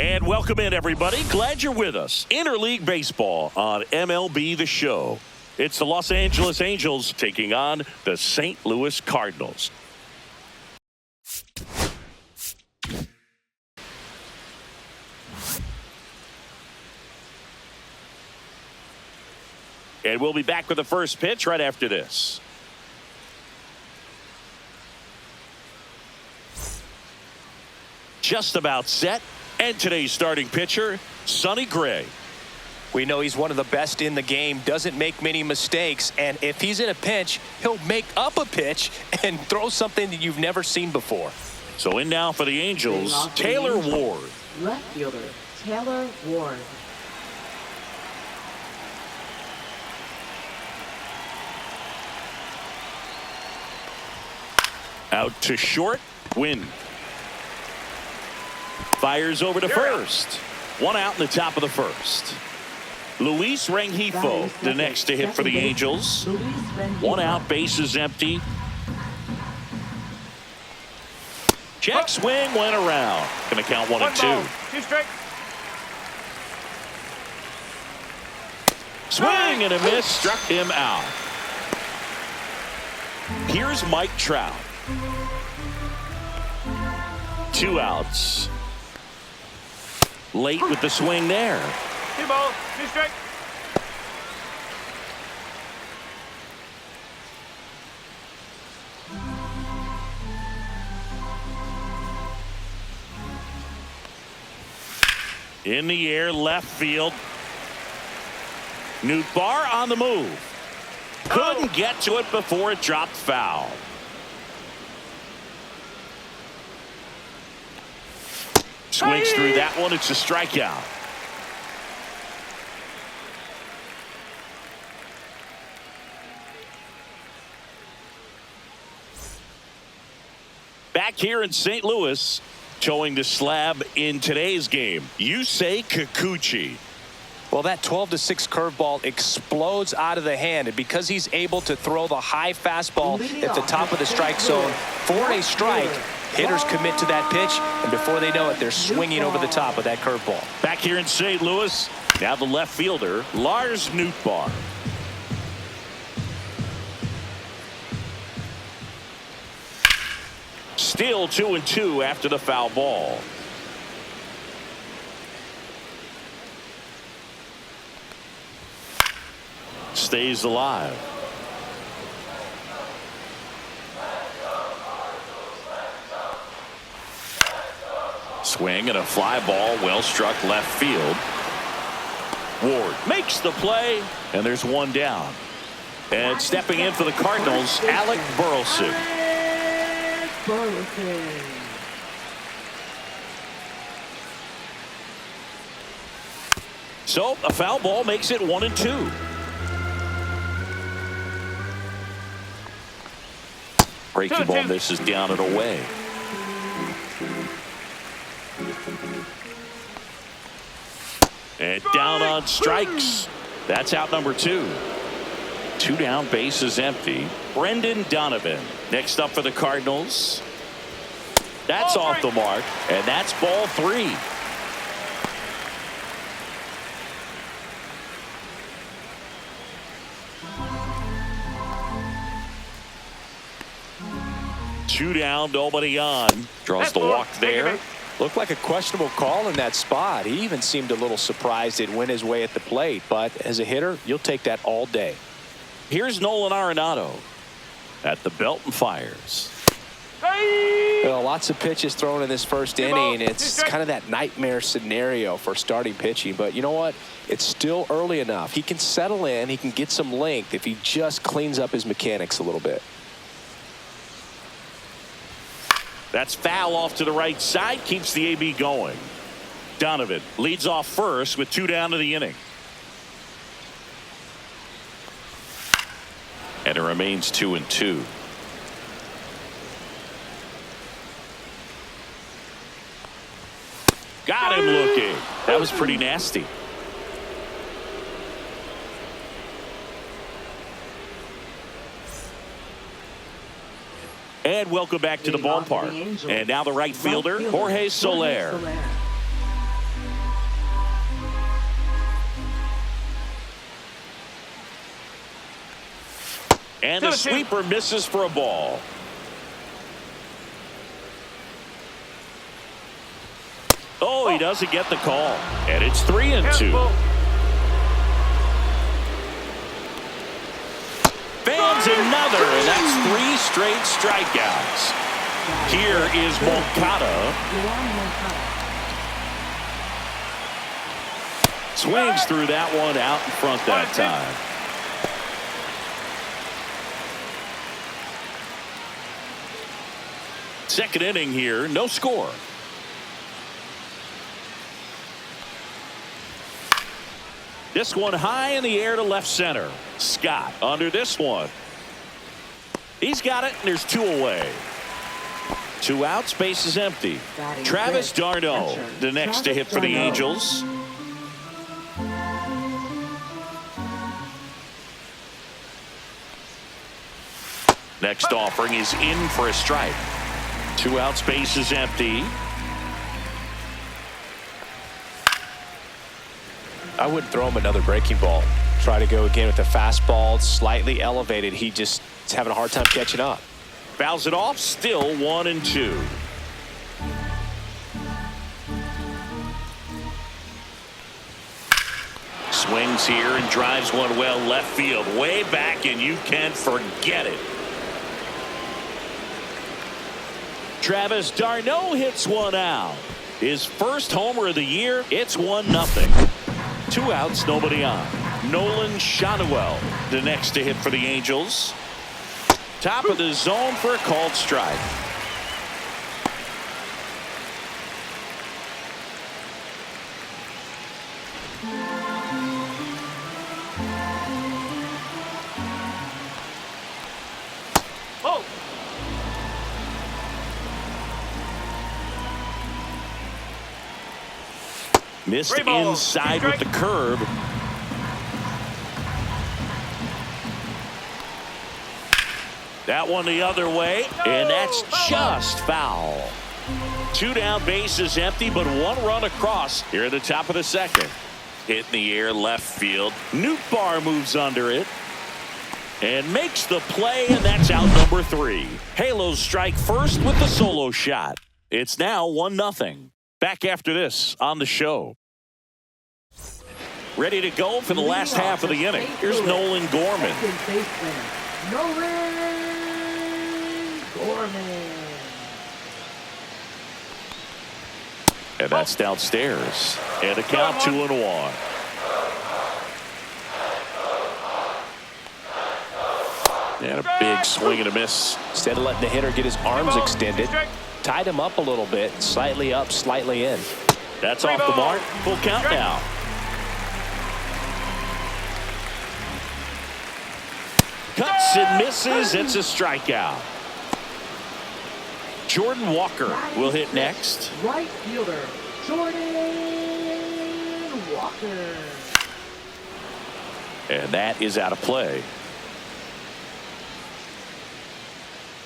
And welcome in, everybody. Glad you're with us. Interleague Baseball on MLB The Show. It's the Los Angeles Angels taking on the St. Louis Cardinals. And we'll be back with the first pitch right after this. Just about set. And today's starting pitcher, Sonny Gray. We know he's one of the best in the game, doesn't make many mistakes, and if he's in a pinch, he'll make up a pitch and throw something that you've never seen before. So in now for the Angels, Taylor Ward. Left fielder, Taylor Ward. Out to short, Wynn. Fires over to first. One out in the top of the first. Luis Rengifo, the next to hit for the Angels. One out, bases empty. Check swing, went around. Going to count 1 and 2. 2 strike. Swing and a miss, struck him out. Here's Mike Trout. 2 outs. Late with the swing there. 2 balls, 2 strike. In the air, left field. Nootbaar on the move. Couldn't get to it before it dropped foul. Swings through that one. It's a strikeout. Back here in St. Louis, towing the slab in today's game, Yusei Kikuchi. Well, that 12-6 curveball explodes out of the hand, and because he's able to throw the high fastball at the top of the strike zone for a strike, hitters commit to that pitch, and before they know it, they're swinging over the top of that curveball. Back here in St. Louis, now the left fielder, Lars Nootbaar. Still 2 and 2 after the foul ball. Stays alive. Swing and a fly ball, well struck left field. Ward makes the play, and there's one down. And stepping in for the Cardinals, Alec Burleson. So a foul ball makes it 1 and 2. Breaking ball misses down and away. And down on strikes. That's out number 2. 2 down, bases empty. Brendan Donovan next up for the Cardinals. That's off the mark, and that's ball 3. Two down, nobody on. Draws the walk there. Looked like a questionable call in that spot. He even seemed a little surprised it went his way at the plate, but as a hitter, you'll take that all day. Here's Nolan Arenado at the belt and fires. Well, lots of pitches thrown in this first inning. It's kind of that nightmare scenario for starting pitching, but you know what? It's still early enough. He can settle in. He can get some length if he just cleans up his mechanics a little bit. That's foul off to the right side, keeps the AB going. Donovan leads off first with 2 down to the inning. And it remains 2 and 2. Got him looking. That was pretty nasty. And welcome back to the ballpark. And now the right fielder, Jorge Soler. And the sweeper misses for a ball. Oh, he doesn't get the call. And it's 3-2. Fans another, and that's 3 straight strikeouts. Here is Moncada. Swings through that one out in front that time. Second inning here, no score. This one high in the air to left center. Scott under this one. He's got it, and there's 2 away. 2 outs, base is empty. Travis d'Arnaud, the next to hit for the Angels. Next offering is in for a strike. 2 outs, base is empty. I wouldn't throw him another breaking ball. Try to go again with the fastball, slightly elevated. He just is having a hard time catching up. Fouls it off, still 1-2. Swings here and drives one well left field, way back, and you can forget it. Travis d'Arnaud hits one out. His first homer of the year. It's 1-0. 2 outs, nobody on. Nolan Schanuel, the next to hit for the Angels. Top of the zone for a called strike. Oh. Missed inside with the curve. That one the other way, and that's just foul. 2 down, bases empty, but 1 run across here at the top of the second. Hit in the air, left field. Nootbaar moves under it and makes the play, and that's out number 3. Halos strike first with the solo shot. It's now 1-0. Back after this on the show. Ready to go for the last half of the inning. Here's Nolan Gorman. And that's downstairs. And a count 2-1. And a big swing and a miss. Instead of letting the hitter get his arms extended, tied him up a little bit, slightly up, slightly in. That's off the mark. Full count now. Cuts and misses. It's a strikeout. Jordan Walker will hit next. Right fielder, Jordan Walker. And that is out of play.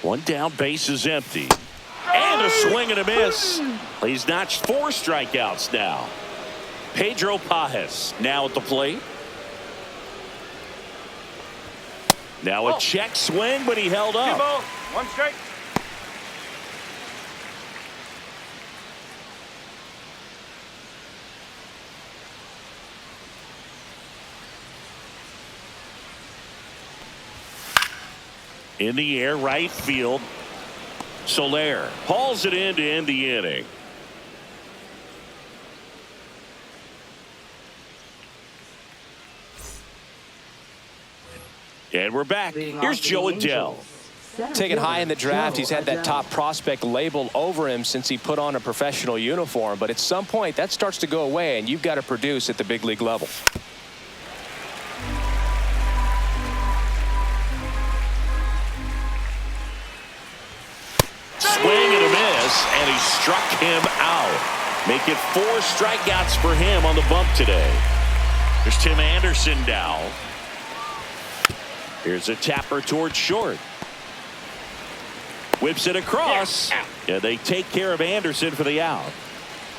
1 down, base is empty. And a swing and a miss. He's notched 4 strikeouts now. Pedro Pajes now at the plate. Now a check swing, but he held up. 1 strike. In the air, right field. Soler hauls it in to end the inning. And we're back. Here's Joe Adell. Taken high in the draft, he's had that top prospect label over him since he put on a professional uniform. But at some point, that starts to go away, and you've got to produce at the big league level. Swing and a miss, and he struck him out. Make it 4 strikeouts for him on the bump today. There's Tim Anderson now. Here's a tapper towards short. Whips it across. Yeah, they take care of Anderson for the out.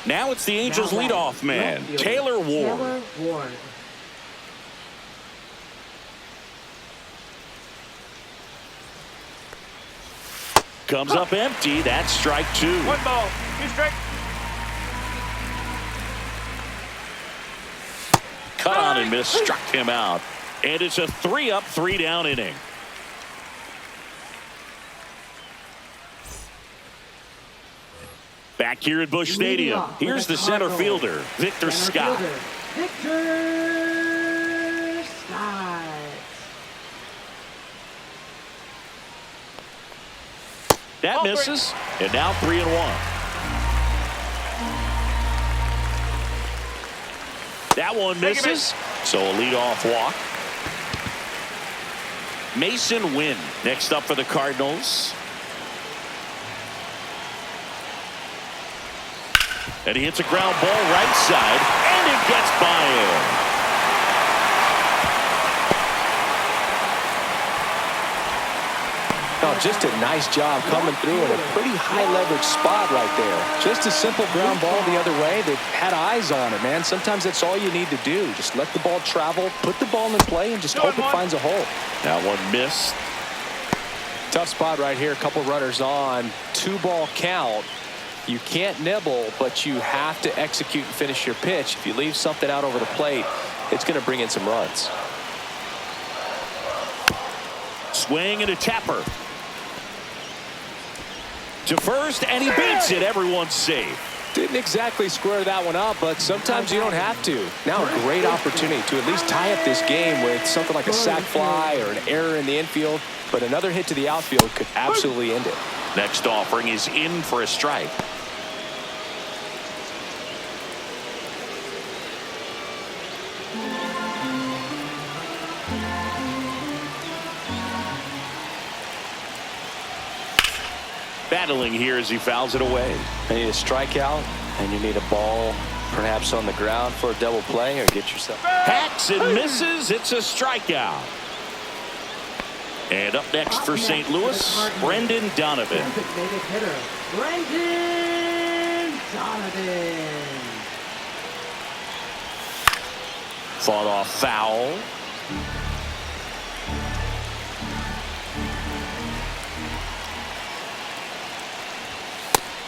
Now it's the Angels leadoff man, Taylor Ward. Comes up empty. That's strike 2. 1 ball, 2 strikes. Cut on and miss, struck him out. And it's a 3-up, 3-down inning. Back here at Busch Stadium, here's the center fielder, Victor Scott. Victor Scott. That misses, and now 3-1. That one misses, so a leadoff walk. Mason Wynn next up for the Cardinals. And he hits a ground ball right side, and it gets by him. No, just a nice job coming through in a pretty high leverage spot right there. Just a simple ground ball the other way that had eyes on it, man. Sometimes that's all you need to do. Just let the ball travel, put the ball in play, and just hope it finds a hole. That one missed. Tough spot right here. A couple runners on. 2-ball count. You can't nibble, but you have to execute and finish your pitch. If you leave something out over the plate, it's going to bring in some runs. Swing and a tapper. To first, and he beats it. Everyone's safe. Didn't exactly square that one up, but sometimes you don't have to. Now a great opportunity to at least tie up this game with something like a sac fly or an error in the infield, but another hit to the outfield could absolutely end it. Next offering is in for a strike. Battling here as he fouls it away. You need a strikeout, and you need a ball perhaps on the ground for a double play, or get yourself. Hacks and misses. It's a strikeout. And up next for St. Louis, Brendan Donovan. Designated hitter, Brendan Donovan. Fought off foul.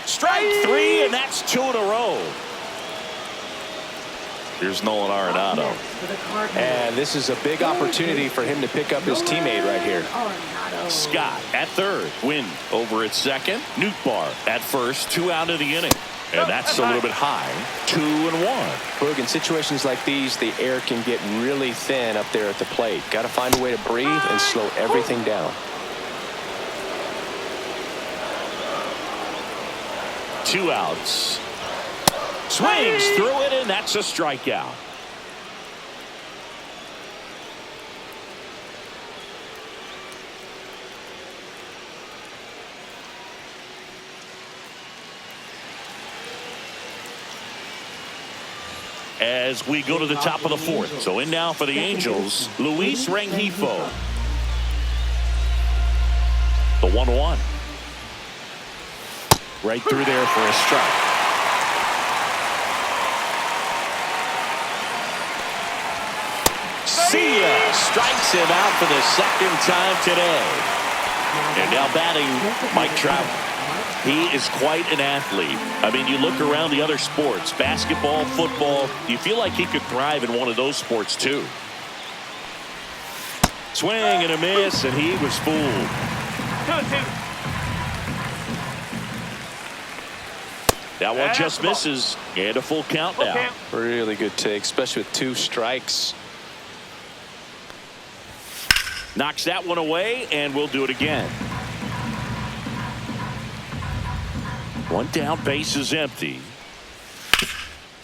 Strike 3, and that's 2 in a row. Here's Nolan Arenado. And this is a big opportunity for him to pick up his teammate right here. Scott at third. Wynn over at second. Nootbaar at first. 2 out of the inning. And that's a little bit high. 2-1. Boog, in situations like these, the air can get really thin up there at the plate. Got to find a way to breathe and slow everything down. 2 outs. Swings through it, and that's a strikeout. As we go to the top of the 4th. So in now for the Angels, Luis Rengifo. The 1-1. Right through there for a strike. See ya! Strikes him out for the 2nd time today. And now batting, Mike Trout. He is quite an athlete. I mean, you look around the other sports, basketball, football, you feel like he could thrive in one of those sports too. Swing and a miss, and he was fooled. 2-2. That one just misses, and a full count now. Really good take, especially with 2 strikes. Knocks that one away, and we'll do it again. 1 down, base is empty.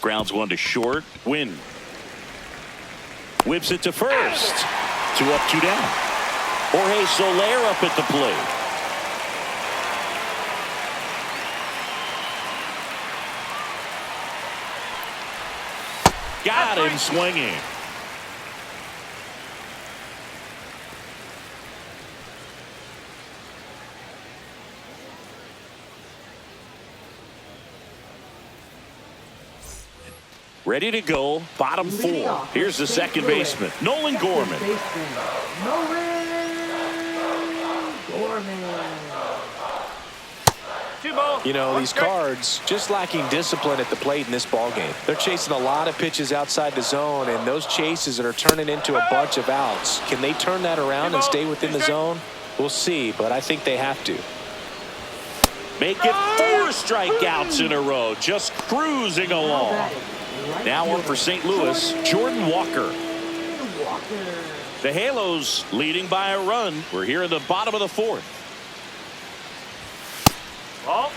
Grounds 1 to short. Wynn whips it to first. 2 up, 2 down. Jorge Soler up at the plate. Got him swinging. Ready to go. Bottom 4. Here's the second baseman, Nolan Gorman. Nolan Gorman. 2 balls. You know, 1 these strike. Cards just lacking discipline at the plate in this ball game. They're chasing a lot of pitches outside the zone, and those chases are turning into a bunch of outs. Can they turn that around and stay within the zone? We'll see, but I think they have to. Make it 4 strikeouts in a row, just cruising along. Now one for St. Louis, Jordan Walker. The Halos leading by a run. We're here in the bottom of the 4th. Ball.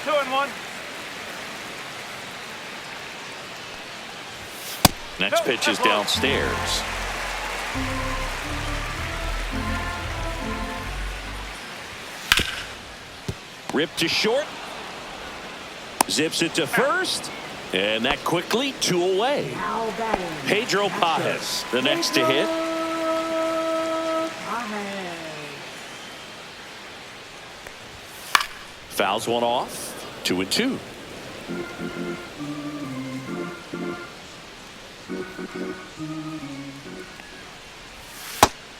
2-1. Next pitch is downstairs. Ripped to short. Zips it to first. And that quickly 2 away. Pedro Pajes, the next to hit. Fouls one off. 2-2.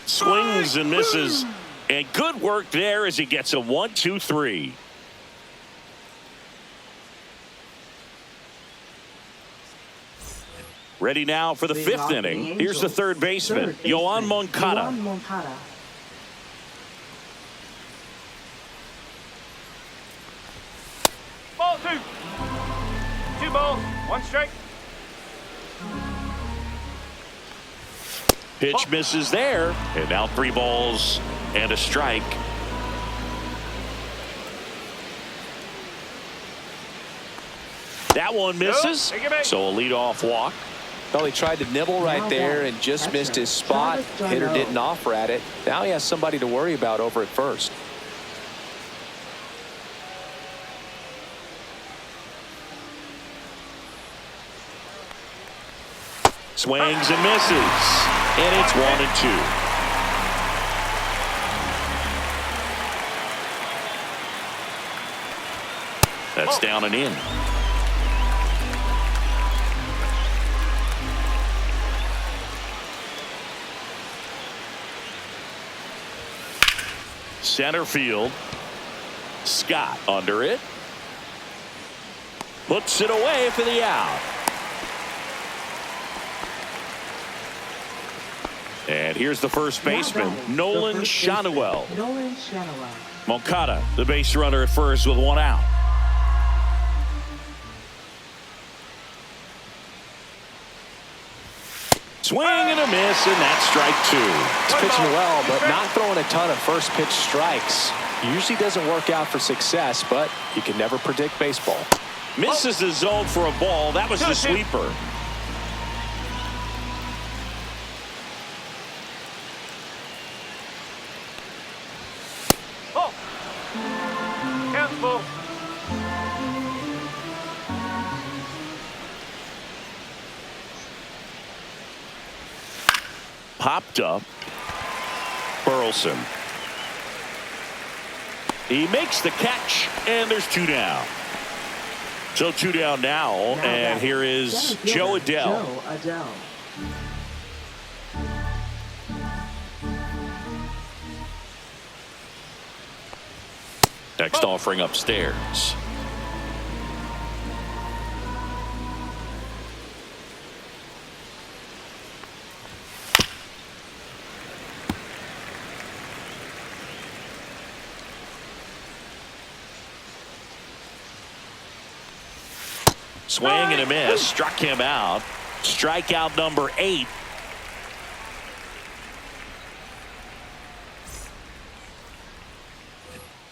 Swings and misses. And good work there as he gets a 1-2-3. Ready now for the 5th inning. Here's the third baseman, Yoan Moncada. Ball 2. 2 balls. 1 strike. Pitch misses there. And now 3 balls and a strike. That one misses. So a leadoff walk. Well, he tried to nibble right there and just missed his spot. Hitter didn't offer at it. Now he has somebody to worry about over at first. Swings and misses. And it's 1-2. That's down and in. Center field. Scott under it. Puts it away for the out. And here's the first baseman, Nolan Schanuel. Moncada, the base runner at first with 1 out. Swing and a miss, and that's strike 2. He's pitching well, but not throwing a ton of first pitch strikes. Usually doesn't work out for success, but you can never predict baseball. Misses the zone for a ball. That was the sweeper. Ball. Count ball. Popped up. Burleson. He makes the catch, and there's 2 down. So 2 down now, and here is Joe Adell. Next offering upstairs. Swing and a miss. Struck him out. Strikeout number 8.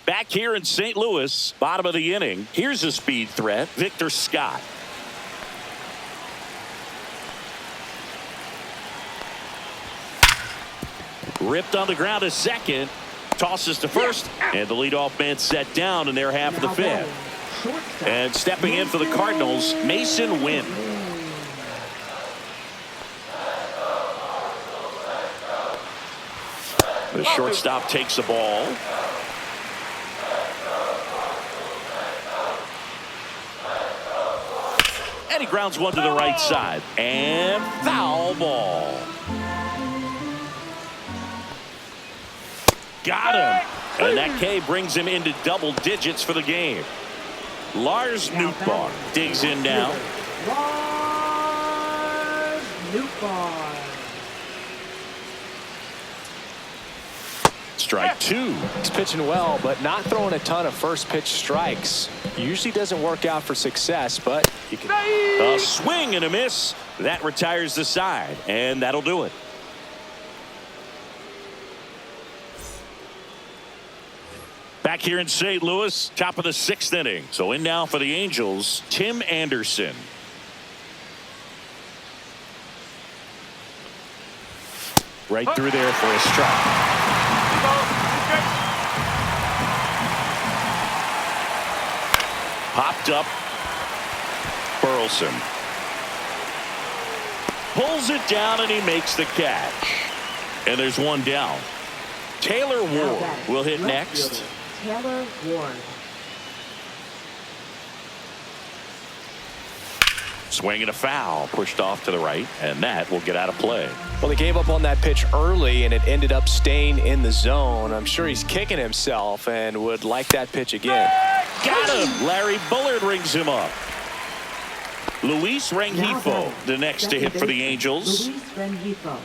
Back here in St. Louis, bottom of the inning. Here's a speed threat, Victor Scott. Ripped on the ground to second. Tosses to first. And the leadoff man set down in their half of the 5th. And stepping in for the Cardinals, Mason Wynn. The shortstop takes the ball. And he grounds one to the right side. And foul ball. Got him. And that K brings him into double digits for the game. Lars Nootbaar digs in now. Lars Nootbaar. Strike two. He's pitching well, but not throwing a ton of first pitch strikes. Usually doesn't work out for success, but you can. A swing and a miss. That retires the side, and that'll do it. Back here in St. Louis, top of the 6th inning. So in now for the Angels, Tim Anderson. Right through there for a strike. Popped up. Burleson pulls it down and he makes the catch. And there's one down. Taylor Ward will hit next. Taylor Ward. Swing and a foul, pushed off to the right, and that will get out of play. Well, he gave up on that pitch early, and it ended up staying in the zone. I'm sure he's kicking himself and would like that pitch again. Got him. Larry Bullard rings him up. Luis Rengifo, the next to hit for the Angels. Luis Rengifo.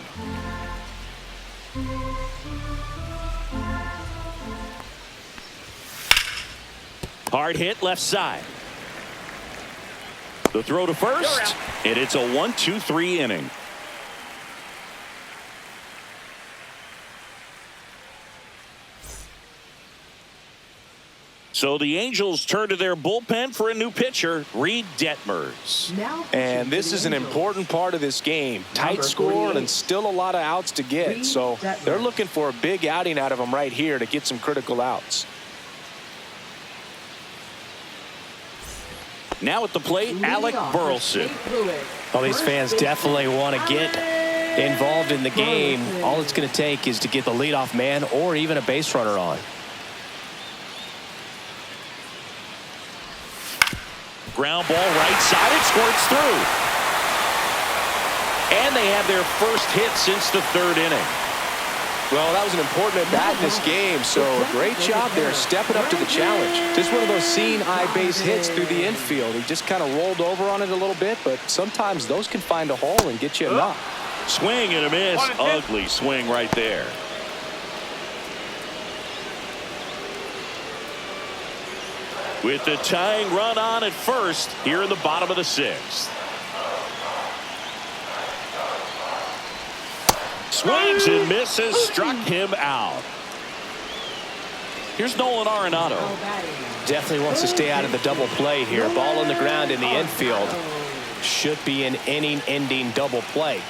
Hard hit left side. The throw to first, and it's a 1-2-3 inning. So the Angels turn to their bullpen for a new pitcher, Reed Detmers. And this is an important part of this game. Tight score and still a lot of outs to get. So they're looking for a big outing out of him right here to get some critical outs. Now at the plate, Alec Burleson. Well, these fans definitely want to get involved in the game. All it's going to take is to get the leadoff man or even a base runner on. Ground ball right side. It squirts through. And they have their first hit since the 3rd inning. Well, that was an important at-bat in this game, so great job there stepping up to the challenge. Just one of those seeing eye base hits through the infield. He just kind of rolled over on it a little bit, but sometimes those can find a hole and get you a knock. Swing and a miss. Ugly swing right there. With the tying run on at first here in the bottom of the 6th. Swings and misses, struck him out. Here's Nolan Arenado. Definitely wants to stay out of the double play here. Ball on the ground in the infield. Should be an inning-ending double play.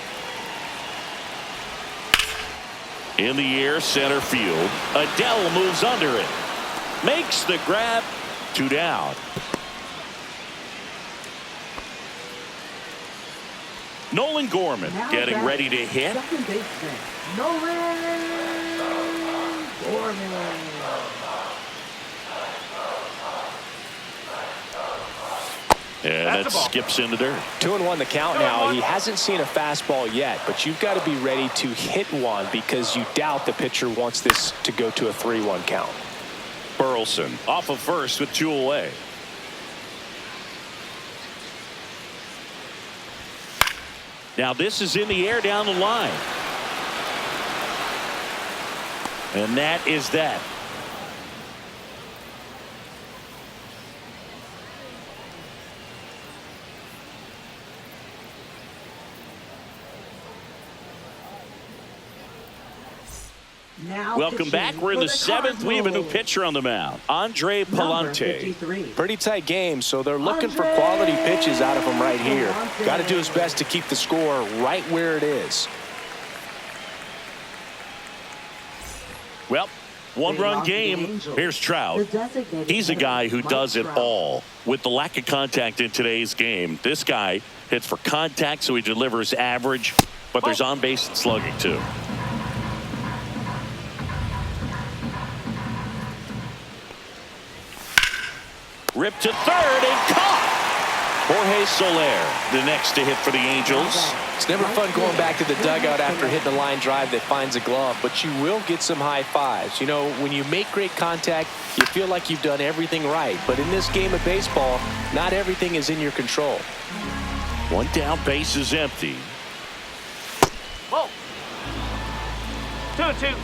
In the air, center field. Adele moves under it. Makes the grab. 2 down. Nolan Gorman getting ready to hit. Second baseman, Nolan Gorman. And that skips into dirt. 2-1 the count now. He hasn't seen a fastball yet, but you've got to be ready to hit one because you doubt the pitcher wants this to go to a 3-1 count. Burleson off of first with 2 away. Now this is in the air down the line. And that is that. Welcome back. We're in the 7th. We have a new pitcher on the mound, Andre Palante. Pretty tight game, so they're looking for quality pitches out of him right here. Got to do his best to keep the score right where it is. Well, 1-run game. Here's Trout. He's a guy who does it all. With the lack of contact in today's game, this guy hits for contact, so he delivers average, but there's on-base and slugging too. Ripped to third and caught. Jorge Soler, the next to hit for the Angels. It's never fun going back to the dugout after hitting a line drive that finds a glove, but you will get some high fives. You know, when you make great contact, you feel like you've done everything right. But in this game of baseball, not everything is in your control. One down, base is empty. Whoa. 2-2.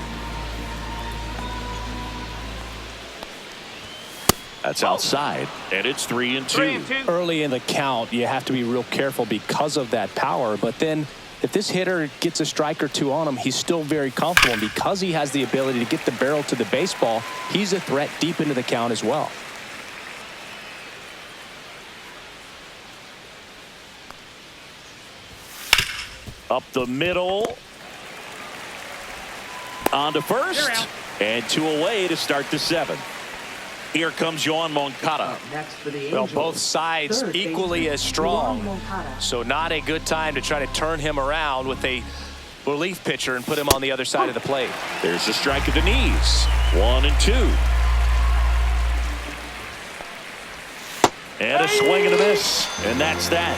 That's outside, and it's 3-2. 3-2. Early in the count, you have to be real careful because of that power. But then if this hitter gets a strike or two on him, he's still very comfortable. And because he has the ability to get the barrel to the baseball, he's a threat deep into the count as well. Up the middle. On to first. And 2 away to start the 7th. Here comes Yoan Moncada. Next for the Well, Angels, both sides third equally baseman, as strong. Yoan Moncada. So not a good time to try to turn him around with a relief pitcher and put him on the other side of the plate. There's a strike at the knees. 1-2. And a swing and a miss. And that's that.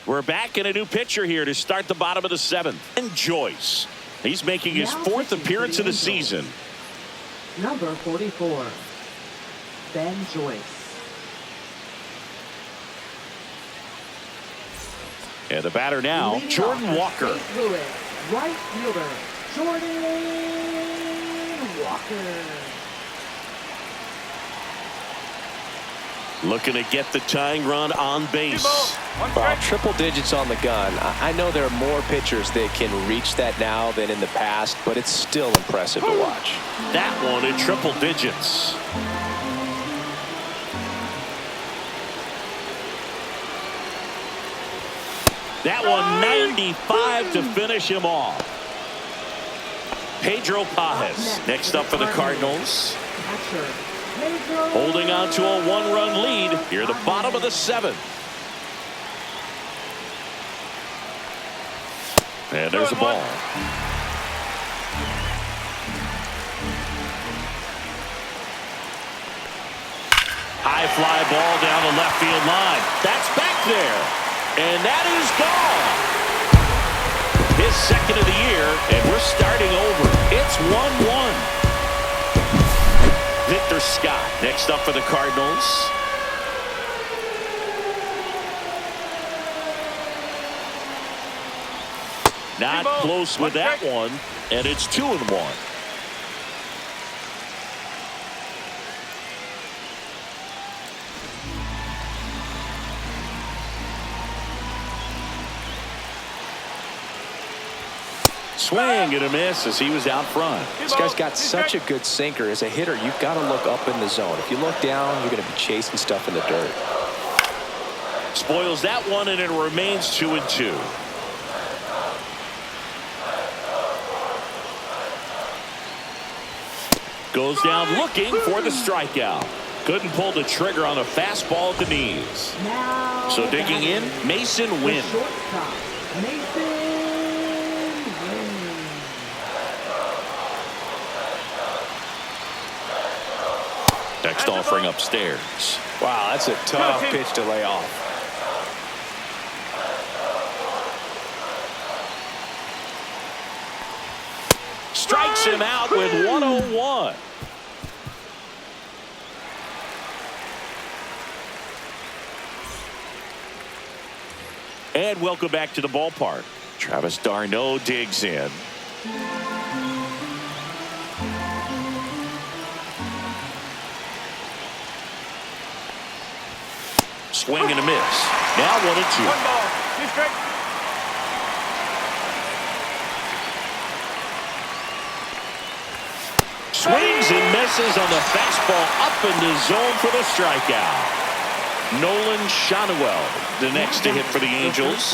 We're back in a new pitcher here to start the bottom of the 7th. And Joyce. He's making his 4th appearance of the season. Number 44, Ben Joyce. And the batter now, Leading Jordan off, Walker. St. Louis, right fielder, Jordan Walker. Looking to get the tying run on base. Well, triple digits on the gun. I know there are more pitchers that can reach that now than in the past, but it's still impressive to watch. That one in triple digits. That one 95 to finish him off. Pedro Pajes next up for the Cardinals. Catcher, Pedro. Holding on to a 1-run lead here at the bottom of the 7th. And there's a ball. High fly ball down the left field line. That's back there. And that is gone. His 2nd of the year, and we're starting over. It's 1-1. Victor Scott next up for the Cardinals. Not close with that one, and it's 2-1. Swing and a miss as he was out front. This guy's got such a good sinker. As a hitter, you've got to look up in the zone. If you look down, you're going to be chasing stuff in the dirt. Spoils that one, and it remains 2-2. Goes down looking for the strikeout. Couldn't pull the trigger on a fastball at the knees. Now So digging in, Mason the Wynn. shortstop, Mason Wynn. Next offering upstairs. Wow, that's a tough pitch to lay off. Strikes him out with 101. And welcome back to the ballpark. Travis d'Arnaud digs in. Swing and a miss. Now 1-2. 1 ball, 2 strikes. Swings and misses on the fastball up in the zone for the strikeout. Nolan Schanuel, the next to hit for the Angels.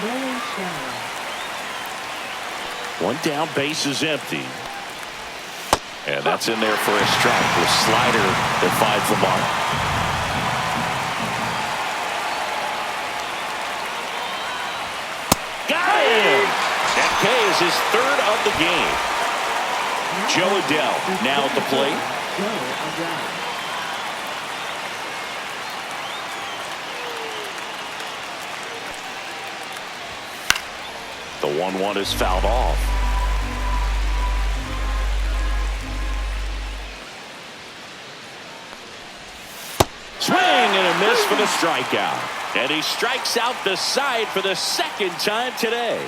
Nolan Schanuel. One down, base is empty. And that's in there for a strike. The slider that finds the mark. Got him! That K is his 3rd of the game. Joe Adele now at the plate. Joe Adele. The 1-1 is fouled off. Swing and a miss for the strikeout. And he strikes out the side for the second time today.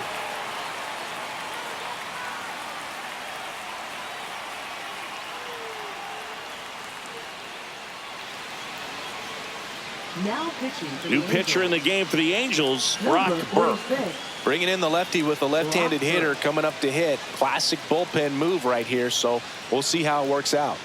Now pitching for New the pitcher in the Angels. game for the Angels, Brock Number Burke. 46. Bringing in the lefty with a left-handed hitter coming up to hit. Classic bullpen move right here, so we'll see how it works out.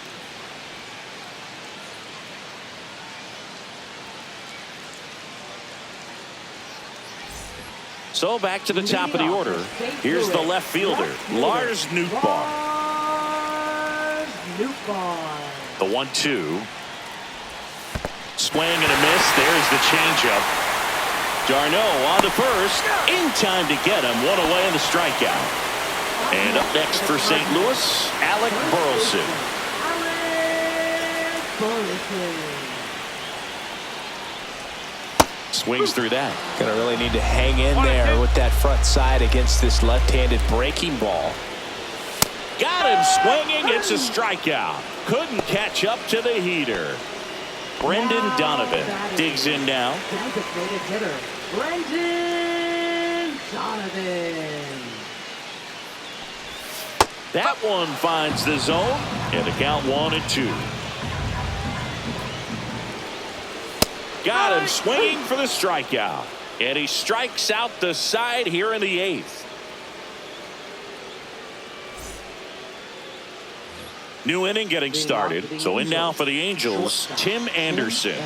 So back to the top of the order. Here's the left fielder, Lars Nootbaar. Lars Nootbaar. The 1-2. Swing and a miss. There's the changeup. Darno on to first. In time to get him. One away in the strikeout. And up next for St. Louis, Alec Burleson. Alec Burleson. Swings through that. Gonna really need to hang in there with that front side against this left-handed breaking ball. Got him swinging. It's a strikeout. Couldn't catch up to the heater. Brendan Donovan digs in now. Designated hitter, Brendan Donovan. That one finds the zone. And the count 1-2. Got him swinging for the strikeout. And he strikes out the side here in the 8th. New inning getting started. So in now for the Angels, Tim Anderson.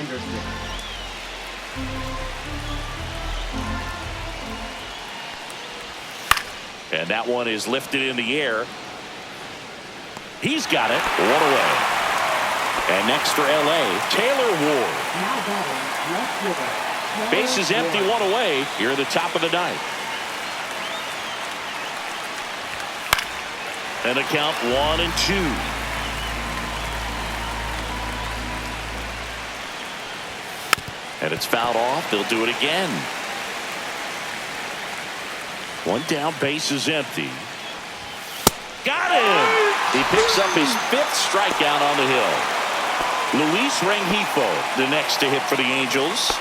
And that one is lifted in the air. He's got it. One away. And next for LA, Taylor Ward. Now batting, left fielder, Base is empty, one away here at the top of the 9th. And a count 1-2. And it's fouled off. They'll do it again. One down, base is empty. Got him! He picks up his 5th strikeout on the hill. Luis Rengifo, the next to hit for the Angels.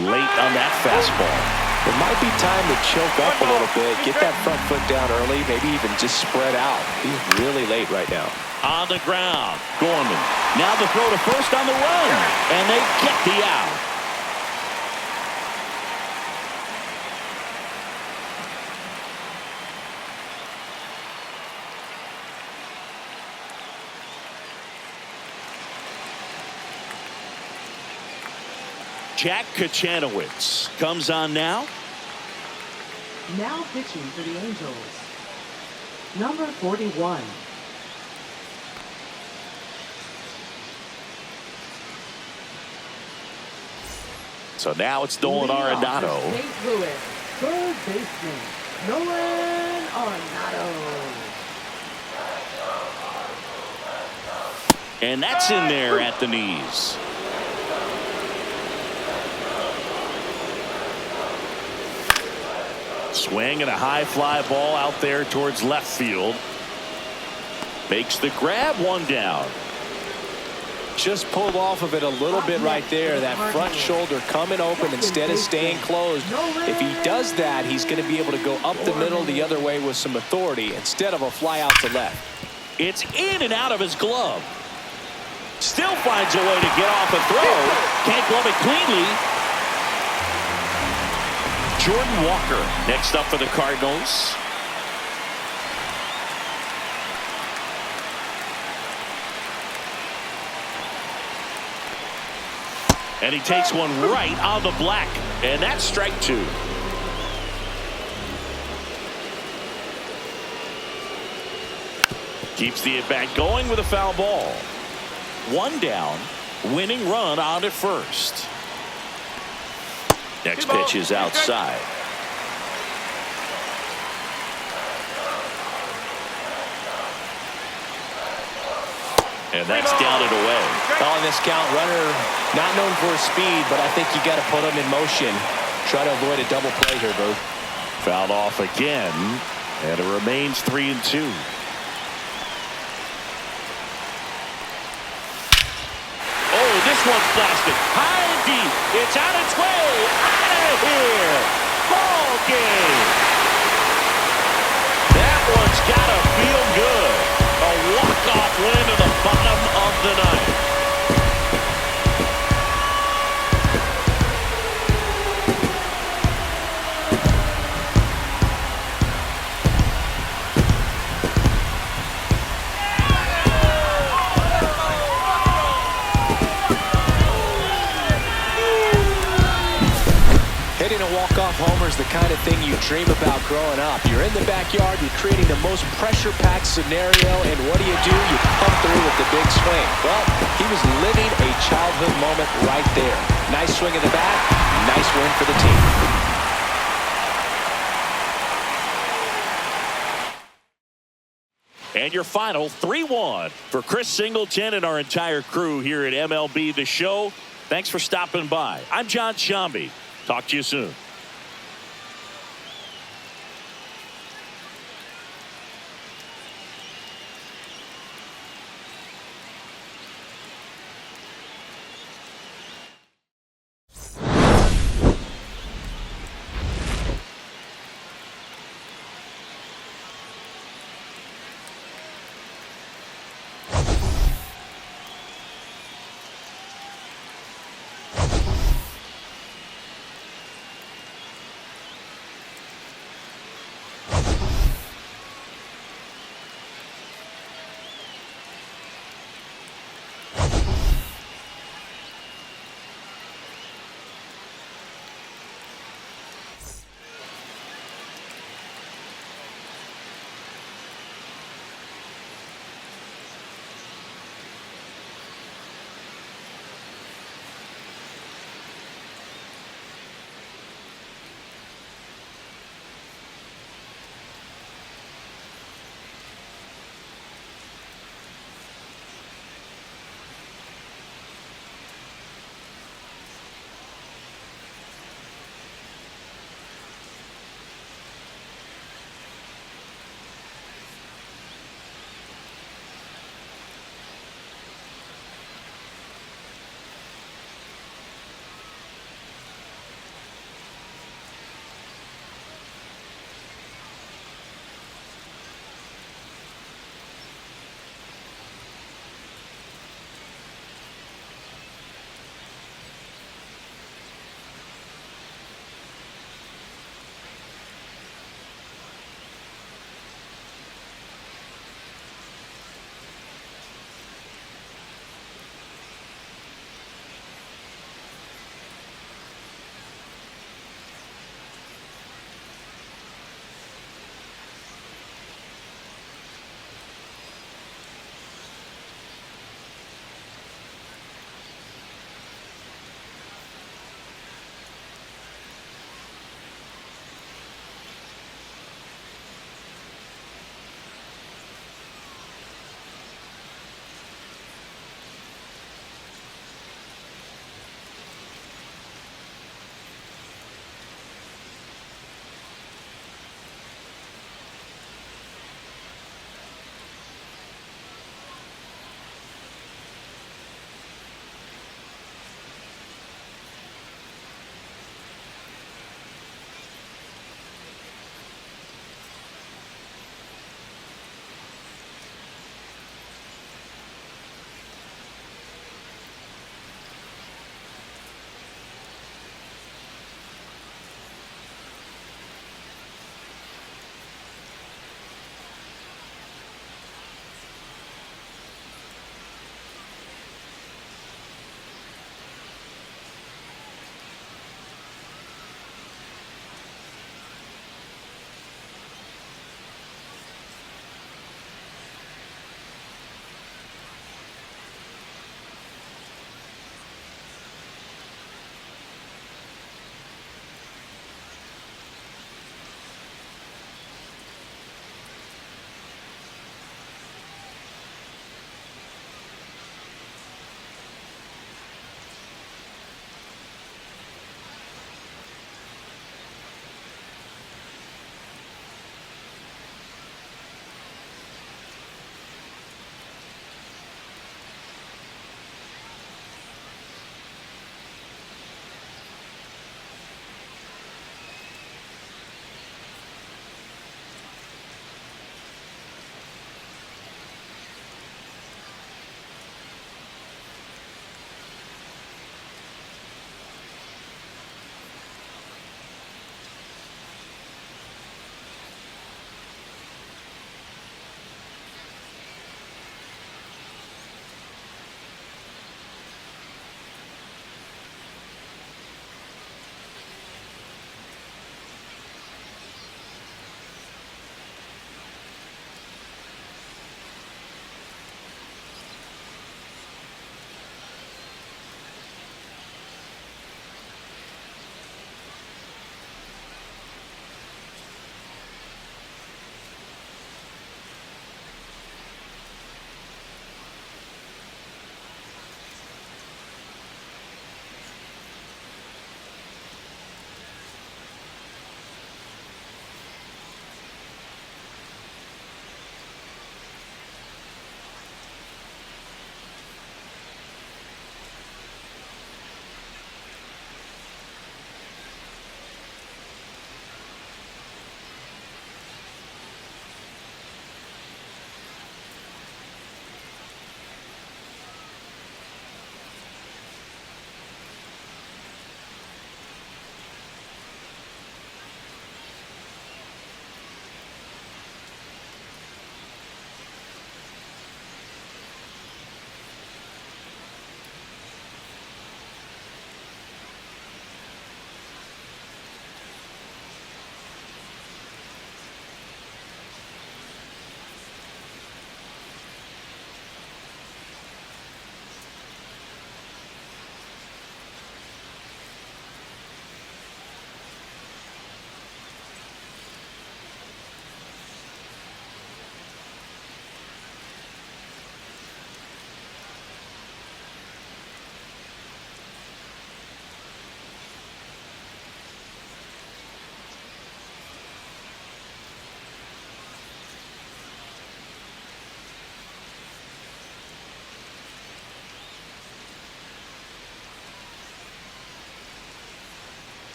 Late on that fastball. It might be time to choke up a little bit, get that front foot down early, maybe even just spread out. He's really late right now. On the ground, Gorman. Now the throw to first on the run, and they get the out. Jack Kachanowicz comes on now. Now pitching for the Angels, number 41. So now it's Nolan Arenado. St. Louis, third baseman, Nolan Arenado. And that's in there at the knees. Swing and a high fly ball out there towards left field. Makes the grab, one down. Just pulled off of it a little bit right there. That front shoulder coming open instead of staying closed. If he does that, he's going to be able to go up the middle the other way with some authority instead of a fly out to left. It's in and out of his glove. Still finds a way to get off a throw. Can't glove it cleanly. Jordan Walker next up for the Cardinals. And he takes one right on the black. And that's strike 2. Keeps the at-bat going with a foul ball. One down. Winning run on at first. Next pitch is outside. And that's down and away. On this count, runner not known for his speed, but I think you got to put him in motion. Try to avoid a double play here, Booth. Fouled off again, and it remains 3-2. Oh, this one's blasted. High and deep. It's on its way. Out of here. Ball game. That one's got to feel good. A walk-off win to the bottom of the ninth. Hitting a walk-off homer is the kind of thing you dream about growing up. You're in the backyard, you're creating the most pressure-packed scenario, and what do? You come through with the big swing. Well, he was living a childhood moment right there. Nice swing in the bat, nice win for the team. And your final 3-1 for Chris Singleton and our entire crew here at MLB The Show. Thanks for stopping by. I'm John Shambi. Talk to you soon.